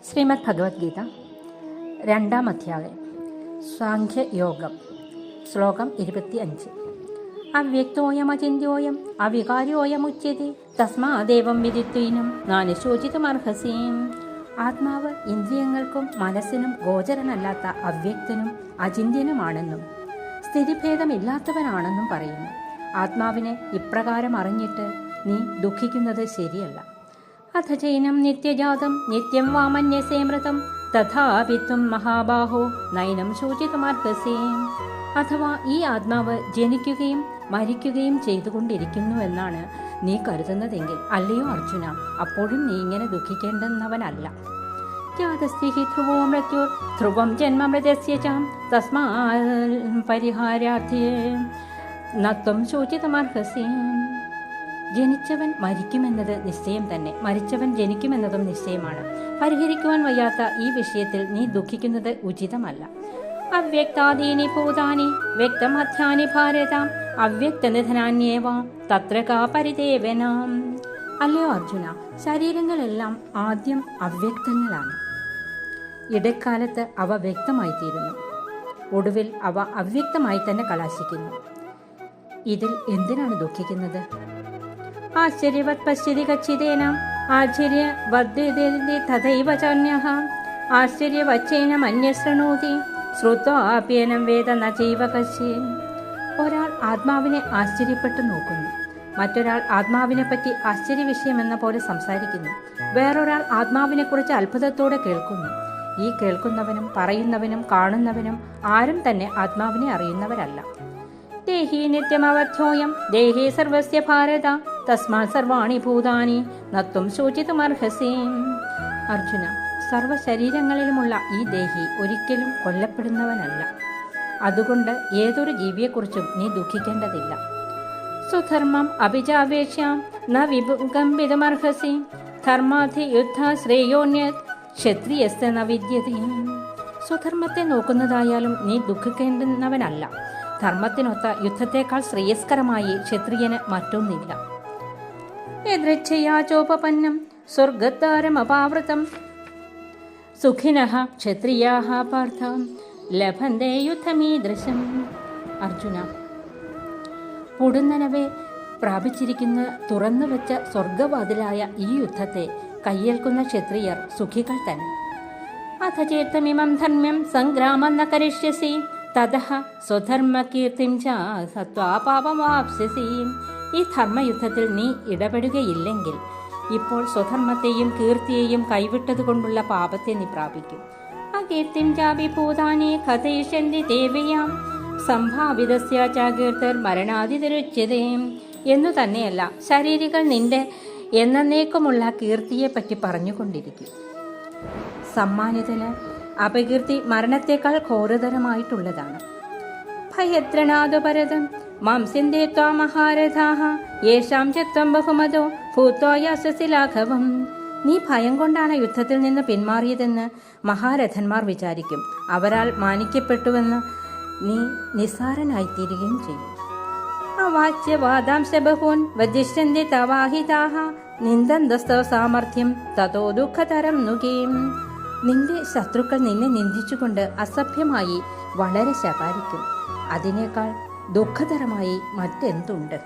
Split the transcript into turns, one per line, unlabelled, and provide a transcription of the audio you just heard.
ശ്രീമദ് ഭഗവത്ഗീത 2-ാം അധ്യായം സാഖ്യയോഗം ശ്ലോകം 25. അവ്യക്തോയമചിന്യോയം അവികാര്യോയമുച്യത്തെ തസ്മാദേവം വിദിത്വൈനം നാനുശോചിതുമർഹസി. ആത്മാവ് ഇന്ദ്രിയങ്ങൾക്കും മനസ്സിനും ഗോചരനല്ലാത്ത അവ്യക്തനും അചിന്യനുമാണെന്നും സ്ഥിതിഭേദമില്ലാത്തവനാണെന്നും പറയുന്നു. ആത്മാവിനെ ഇപ്രകാരം അറിഞ്ഞിട്ട് നീ ദുഃഖിക്കുന്നത് ശരിയല്ല. അഥ ചൈനം നിത്യജാതം നിത്യം വാമന്യസേ മൃതം തഥാപിത്വം മഹാബാഹോ നൈനം ശോചിതുമർഹസി. അഥവാ ഈ ആത്മാവ് ജനിക്കുകയും മരിക്കുകയും ചെയ്തുകൊണ്ടിരിക്കുന്നുവെന്നാണ് നീ കരുതുന്നതെങ്കിൽ, അല്ലയോ അർജുന, അപ്പോഴും നീ ഇങ്ങനെ ദുഃഖിക്കേണ്ടുന്നവനല്ല. ജാതസ്ഥിഹി ധ്രുവോ മൃത്യുർ ധ്രുവം ജന്മമൃതസ്യ ച തസ്മാത് പരിഹാരാർത്ഥേ നത്വം ശോചിതുമർഹസി. ജനിച്ചവൻ മരിക്കുമെന്നത് നിശ്ചയം തന്നെ, മരിച്ചവൻ ജനിക്കുമെന്നതും നിശ്ചയമാണ്. പരിഹരിക്കുവാൻ വയ്യാത്ത ഈ വിഷയത്തിൽ നീ ദുഃഖിക്കുന്നത് ഉചിതമല്ല. അവ്യക്താദീനി ഭൂതാനി വ്യക്തമധ്യാനി ഭാരത അവ്യക്തനിധനാന്യേവ തത്ര കാ പരിദേവനാം. അല്ലയോ അർജുന, ശരീരങ്ങളെല്ലാം ആദ്യം അവ്യക്തങ്ങളാണ്. ഇടക്കാലത്ത് അവ വ്യക്തമായിത്തീരുന്നു, ഒടുവിൽ അവ അവ്യക്തമായി തന്നെ കലാശിക്കുന്നു. ഇതിൽ എന്തിനാണ് ദുഃഖിക്കുന്നത്? ആശ്ചര്യവത് പശ്യതി കച്ചിതേന ആശ്ചര്യവദ്വേദേതി തഥൈവ ചാന്യഃ ആശ്ചര്യവച്ചേന മന്യശൃണോതി ശ്രുത്വാപ്യേനം വേദ ന ചൈവ കശ്ചിൻ. ഒരാൾ ആത്മാവിനെ ആശ്ചര്യപ്പെട്ടു നോക്കുന്നു, മറ്റൊരാൾ ആത്മാവിനെ പറ്റി ആശ്ചര്യ വിഷയമെന്ന പോലെ സംസാരിക്കുന്നു, വേറൊരാൾ ആത്മാവിനെക്കുറിച്ച് അത്ഭുതത്തോടെ കേൾക്കുന്നു. ഈ കേൾക്കുന്നവനും പറയുന്നവനും കാണുന്നവനും ആരും തന്നെ ആത്മാവിനെ അറിയുന്നവരല്ല. ദേഹി നിത്യമവധ്യോയം ദേഹി സർവസ്യ ഭാരത തസ്മാത് സർവാണി ഭൂതാനി നത്വം ശോചിതുമർഹസി. അർജുന, സർവശരീരങ്ങളിലുമുള്ള ഈ ദേഹി ഒരിക്കലും കൊല്ലപ്പെടുന്നവനല്ല. അതുകൊണ്ട് ഏതൊരു ജീവിയെക്കുറിച്ചും നീ ദുഃഖിക്കേണ്ടതില്ല. സ്വധർമ്മം അഭിജാവേക്ഷ്യാം ന വികമ്പിതുമർഹസി ധർമാധി യുദ്ധ ശ്രേയോന്യത് ക്ഷത്രിയസ്യ ന വിദ്യതി. സ്വധർമ്മത്തെ നോക്കുന്നതായാലും നീ ദുഃഖിക്കേണ്ടുന്നവനല്ല. ധർമ്മത്തിനൊത്ത യുദ്ധത്തെക്കാൾ ശ്രേയസ്കരമായി ക്ഷത്രിയന് മറ്റൊന്നില്ല. യദൃച്ഛയാചോപപന്നം സ്വർഗദ്വാരമപാവൃതം സുഖിനഃ ക്ഷത്രിയാഃ പാർത്ഥ ലഭന്തേ യുദ്ധമീദൃശം. അർജുന, പൊടുന്നനവെ പ്രാപിച്ചിരിക്കുന്ന തുറന്നുവെച്ച സ്വർഗവാതിലായ ഈ യുദ്ധത്തെ കയ്യേൽക്കുന്ന ക്ഷത്രിയർ സുഖികൾ തന്നെ. അഥ ചേത്തമിമം ധർമ്മ്യം സംഗ്രാമം ന കരിഷ്യസി തതഃ സ്വധർമ്മകീർത്തിം ച സത്വാ പാപമാപ്സ്യസി. ഈ ധർമ്മയുദ്ധത്തിൽ നീ ഇടപെടുകയില്ലെങ്കിൽ ഇപ്പോൾ സ്വധർമ്മത്തെയും കീർത്തിയെയും കൈവിട്ടതുകൊണ്ടുള്ള പാപത്തെ നീ പ്രാപിക്കും. അകീർത്തിം ചാപി ഭൂതാനി കഥയിഷ്യന്തി ദേവയാം സംഭാവിതസ്യ ച കീർത്തിർ മരണാദിരുച്യതേ. എന്നു തന്നെയല്ല, ശരീരികൾ നിന്റെ എന്നേക്കുമുള്ള കീർത്തിയെപ്പറ്റി പറഞ്ഞുകൊണ്ടിരിക്കും. സമ്മാനിതന് അപകീർത്തി മരണത്തെക്കാൾ ഘോരതരമായിട്ടുള്ളതാണ്. ഭയത്രണാദുപരതം മാംസ്യന്തേ ത്വാം മഹാരഥാഃ യേഷാം ചത്വം ബഹുമതോ ഭൂത്വാ യാസ്യസി ലാഘവം. നീ ഭയം കൊണ്ടാണ് യുദ്ധത്തിൽ നിന്ന് പിന്മാറിയതെന്ന് മഹാരഥന്മാർ വിചാരിക്കും. അവരാൽ മാനിക്കപ്പെട്ടുവെന്ന് നീ നിസ്സാരനായിത്തീരുകയും ചെയ്യും. അവാച്യവാദാംശ ബഹൂൻ വജിഷ്യന്തി തവാഹിതാഃ നിന്ദന്തസ്തവ സാമർഥ്യം തതോ ദുഃഖതരം നുകീം. നിന്റെ ശത്രുക്കൾ നിന്നെ നിന്ദിച്ചുകൊണ്ട് അസഭ്യമായി വളരെ ശകാരിക്കും. അതിനേക്കാൾ ദുഃഖതരമായി മറ്റെന്തുണ്ട്?